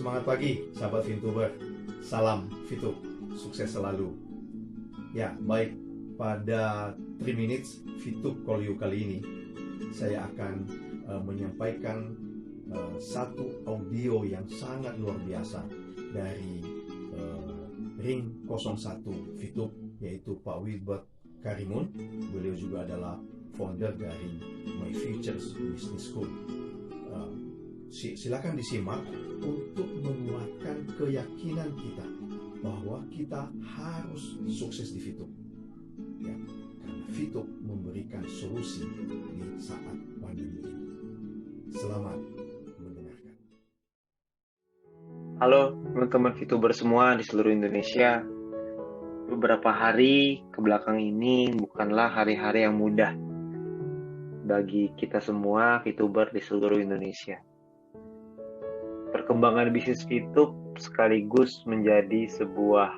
Semangat pagi, sahabat VTuber. Salam VTube, sukses selalu. Ya, baik. Pada 3 minutes VTube Call You kali ini, saya akan menyampaikan satu audio yang sangat luar biasa dari Ring 01 VTube, yaitu Pak Wilbert Karimun. Beliau juga adalah founder dari My Futures Business School. Silakan disimak untuk menguatkan keyakinan kita bahwa kita harus sukses di VTube, ya, karena VTube memberikan solusi di saat pandemi ini. Selamat mendengarkan. Halo teman-teman VTuber semua di seluruh Indonesia. Beberapa hari kebelakang ini bukanlah hari-hari yang mudah bagi kita semua VTuber di seluruh Indonesia. Perkembangan bisnis VTube sekaligus menjadi sebuah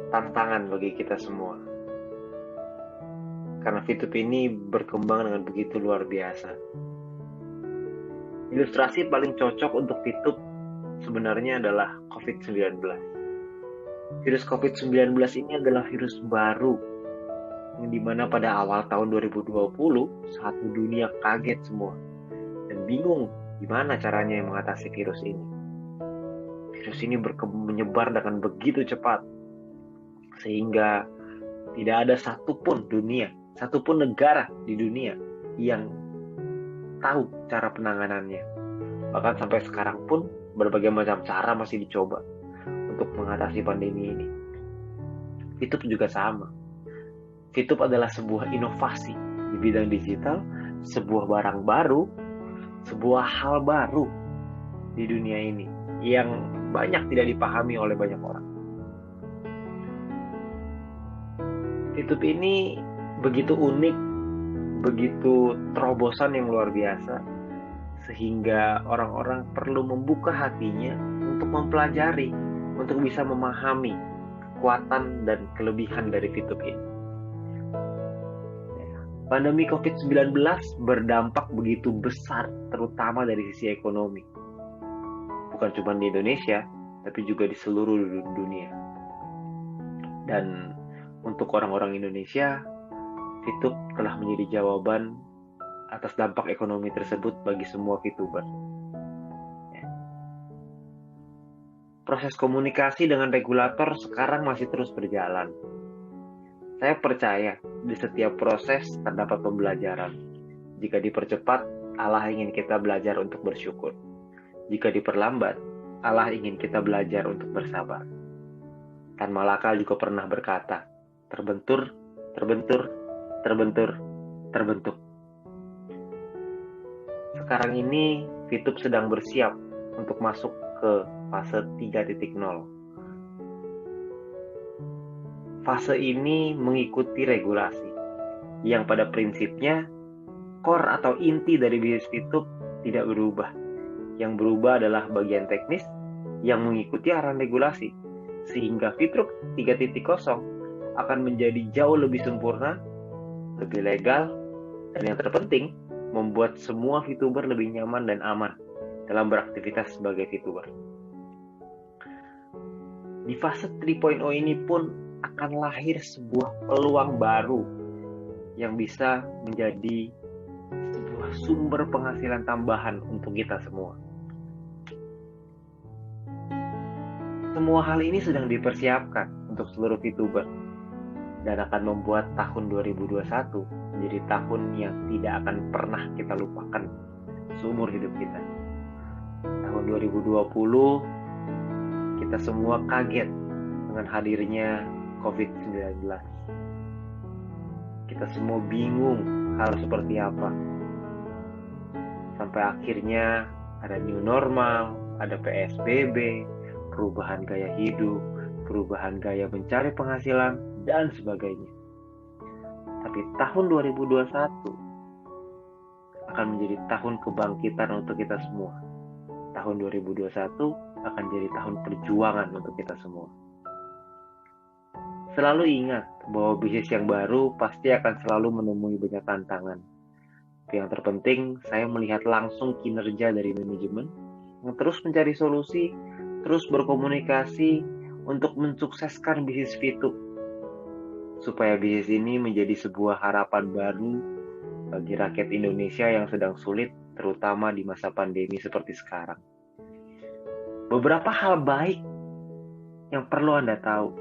tantangan bagi kita semua. Karena VTube ini berkembang dengan begitu luar biasa. Ilustrasi paling cocok untuk VTube sebenarnya adalah COVID-19. Virus COVID-19 ini adalah virus baru, yang dimana pada awal tahun 2020, satu dunia kaget semua dan bingung gimana caranya mengatasi virus ini. Virus ini menyebar dengan begitu cepat, sehingga tidak ada satupun negara di dunia yang tahu cara penanganannya. Bahkan sampai sekarang pun berbagai macam cara masih dicoba untuk mengatasi pandemi ini. VTube juga sama. VTube adalah sebuah inovasi di bidang digital, sebuah barang baru, sebuah hal baru di dunia ini yang banyak tidak dipahami oleh banyak orang. VTube ini begitu unik, begitu terobosan yang luar biasa, sehingga orang-orang perlu membuka hatinya untuk mempelajari, untuk bisa memahami kekuatan dan kelebihan dari VTube ini. Pandemi COVID-19 berdampak begitu besar, terutama dari sisi ekonomi. Bukan cuma di Indonesia, tapi juga di seluruh dunia. Dan untuk orang-orang Indonesia, VTube telah menjadi jawaban atas dampak ekonomi tersebut bagi semua VTuber. Proses komunikasi dengan regulator sekarang masih terus berjalan. Saya percaya di setiap proses terdapat pembelajaran. Jika dipercepat, Allah ingin kita belajar untuk bersyukur. Jika diperlambat, Allah ingin kita belajar untuk bersabar. Tan Malaka juga pernah berkata, terbentur, terbentur, terbentur, terbentuk. Sekarang ini, VTube sedang bersiap untuk masuk ke fase 3.0. Fase ini mengikuti regulasi, yang pada prinsipnya core atau inti dari bisnis VTube tidak berubah. Yang berubah adalah bagian teknis yang mengikuti arahan regulasi, sehingga VTube 3.0 akan menjadi jauh lebih sempurna, lebih legal, dan yang terpenting, membuat semua VTuber lebih nyaman dan aman dalam beraktivitas sebagai VTuber. Di fase 3.0 ini pun akan lahir sebuah peluang baru yang bisa menjadi sebuah sumber penghasilan tambahan untuk kita semua. Semua hal ini sedang dipersiapkan untuk seluruh VTuber dan akan membuat tahun 2021 menjadi tahun yang tidak akan pernah kita lupakan seumur hidup kita. Tahun 2020 kita semua kaget dengan hadirnya COVID-19. Kita semua bingung harus seperti apa. Sampai akhirnya ada new normal, ada PSBB, perubahan gaya hidup, perubahan gaya mencari penghasilan, dan sebagainya. Tapi tahun 2021 akan menjadi tahun kebangkitan untuk kita semua. Tahun 2021 akan jadi tahun perjuangan untuk kita semua. Selalu ingat bahwa bisnis yang baru pasti akan selalu menemui banyak tantangan. Tapi yang terpenting, saya melihat langsung kinerja dari manajemen terus mencari solusi, terus berkomunikasi untuk mensukseskan bisnis Fitup, supaya bisnis ini menjadi sebuah harapan baru bagi rakyat Indonesia yang sedang sulit, terutama di masa pandemi seperti sekarang. Beberapa hal baik yang perlu Anda tahu,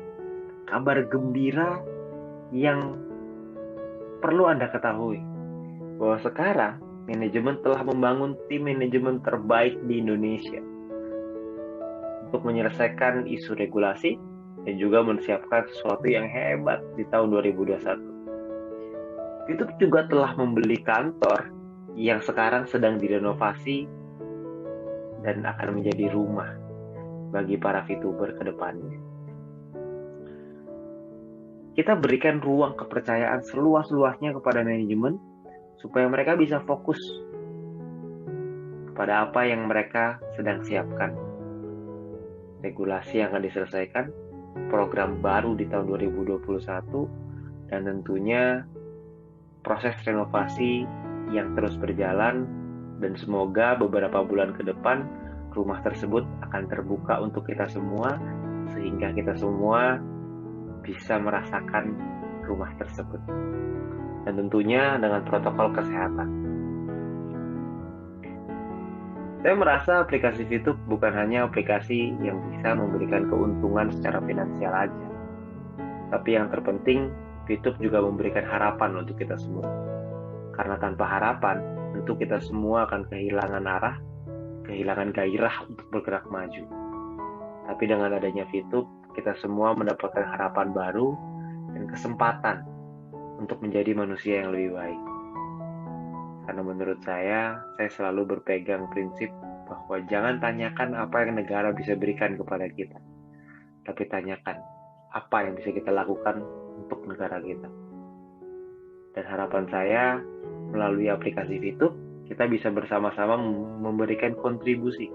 kabar gembira yang perlu Anda ketahui, bahwa sekarang manajemen telah membangun tim manajemen terbaik di Indonesia untuk menyelesaikan isu regulasi dan juga mempersiapkan sesuatu yang hebat di tahun 2021. Fitup juga telah membeli kantor yang sekarang sedang direnovasi dan akan menjadi rumah bagi para Fituber ke depannya. Kita berikan ruang kepercayaan seluas-luasnya kepada manajemen supaya mereka bisa fokus pada apa yang mereka sedang siapkan. Regulasi yang akan diselesaikan, program baru di tahun 2021, dan tentunya proses renovasi yang terus berjalan, dan semoga beberapa bulan ke depan rumah tersebut akan terbuka untuk kita semua sehingga kita semua bisa merasakan rumah tersebut, dan tentunya dengan protokol kesehatan. Saya merasa aplikasi Fitup bukan hanya aplikasi yang bisa memberikan keuntungan secara finansial aja, tapi yang terpenting Fitup juga memberikan harapan untuk kita semua. Karena tanpa harapan, tentu kita semua akan kehilangan arah, kehilangan gairah untuk bergerak maju. Tapi dengan adanya Fitup, kita semua mendapatkan harapan baru dan kesempatan untuk menjadi manusia yang lebih baik. Karena menurut saya selalu berpegang prinsip bahwa jangan tanyakan apa yang negara bisa berikan kepada kita, tapi tanyakan apa yang bisa kita lakukan untuk negara kita. Dan harapan saya, melalui aplikasi Fitup, kita bisa bersama-sama memberikan kontribusi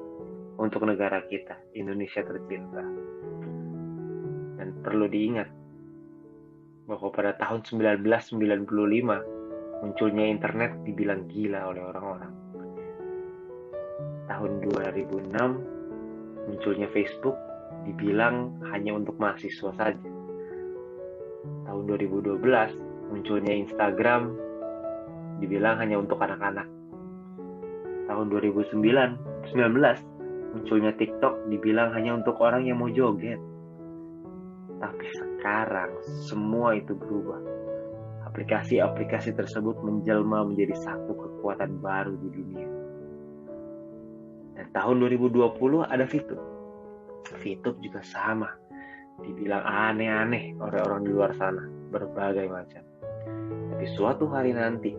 untuk negara kita, Indonesia tercinta. Dan perlu diingat bahwa pada tahun 1995 munculnya internet dibilang gila oleh orang-orang. Tahun 2006 munculnya Facebook dibilang hanya untuk mahasiswa saja. Tahun 2012 munculnya Instagram dibilang hanya untuk anak-anak. Tahun 2019 munculnya TikTok dibilang hanya untuk orang yang mau joget. Tapi sekarang semua itu berubah. Aplikasi-aplikasi tersebut menjelma menjadi satu kekuatan baru di dunia. Dan tahun 2020 ada Fitup. Fitup juga sama. Dibilang aneh-aneh oleh orang di luar sana, berbagai macam. Tapi suatu hari nanti,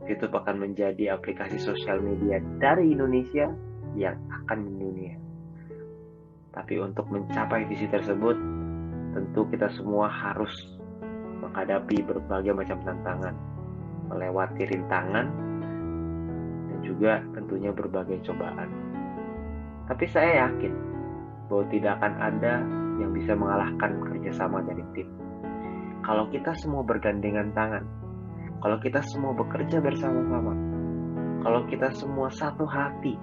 Fitup akan menjadi aplikasi sosial media dari Indonesia yang akan mendunia. Tapi untuk mencapai visi tersebut, tentu kita semua harus menghadapi berbagai macam tantangan, melewati rintangan, dan juga tentunya berbagai cobaan. Tapi saya yakin bahwa tidak akan ada yang bisa mengalahkan kerjasama dari tim. Kalau kita semua bergandengan tangan, kalau kita semua bekerja bersama-sama, kalau kita semua satu hati,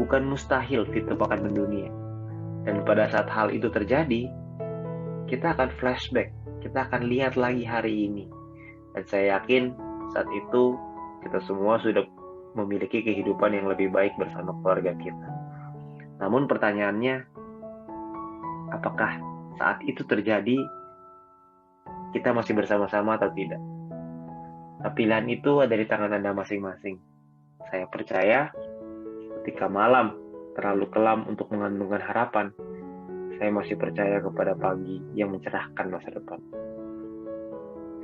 bukan mustahil Fitup akan mendunia. Dan pada saat hal itu terjadi, kita akan flashback, kita akan lihat lagi hari ini. Dan saya yakin saat itu kita semua sudah memiliki kehidupan yang lebih baik bersama keluarga kita. Namun pertanyaannya, apakah saat itu terjadi kita masih bersama-sama atau tidak? Pilihan itu ada di tangan Anda masing-masing. Saya percaya ketika malam terlalu kelam untuk mengandungkan harapan, saya masih percaya kepada pagi yang mencerahkan masa depan.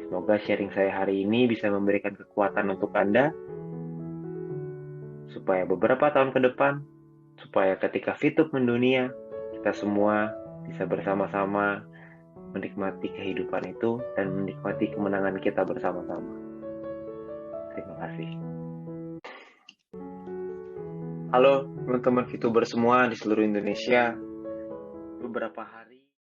Semoga sharing saya hari ini bisa memberikan kekuatan untuk Anda, supaya beberapa tahun ke depan, supaya ketika Fitup mendunia, kita semua bisa bersama-sama menikmati kehidupan itu dan menikmati kemenangan kita bersama-sama. Terima kasih. Halo teman-teman Fituber semua di seluruh Indonesia. Beberapa hari